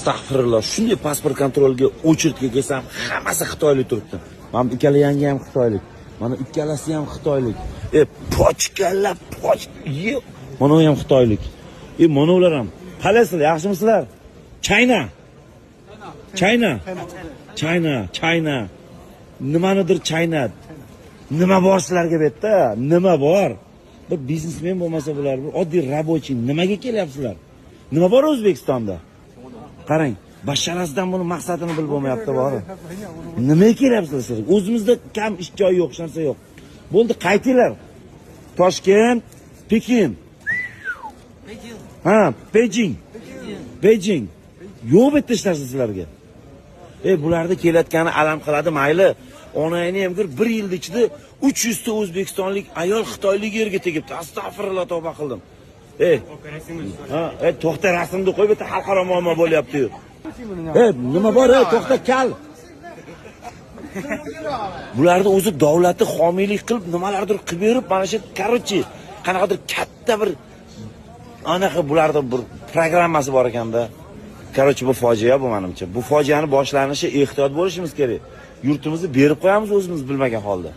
Astag'firullah, shunday pasport kontroliga очередga kelsam, hammasi xitoylik turibdi. Mana ikkala yangi ham xitoylik. Mana ikkalasi ham xitoylik. Pochkalar, mana u ham xitoylik. Mana ular ham. Qalasizlar, yaxshimisizlar? China. Nimanidir China. Nima bor sizlarga bu yerda? Nima bor? Bir biznesmen bo'lmasa bular, bir oddiy rabochiy nimaga kelyapsizlar? Nima bor O'zbekistonda? Qarang, basharasidan buni maqsadini bilib bo'lmayapti bor. Nimaga kelyapsizlar sizlar? O'zimizda kam ish joyi yo'q, narsa yo'q. Bo'ldi, qaytinglar. Toshkent, Pekin. Beijing. Yo'q bitta ish narsa sizlarga. Bularni kelayotgani alam qiladi, mayli. Onayni ham bir yil ichida 300 ta o'zbekistonlik ayol xitoylik yerga tegibdi. Astag'firullah, tavba qildim. To'xta, rasmni qo'y, bitta xalqaro muammo bo'lyapti-yu. Nima bor, to'xta, kal. Bularni o'zi davlatni homiylik qilib, nimalardir qilib berib, mana shu короче, qanaqadir katta bir anaqa bularda bir programmasi bor ekanda. Короче, bu fojia bu menimcha. Bu fojiani boshlanishi ehtiyot bo'lishimiz kerak. Yurtimizni berib qo'yamiz o'zimiz bilmagan holda.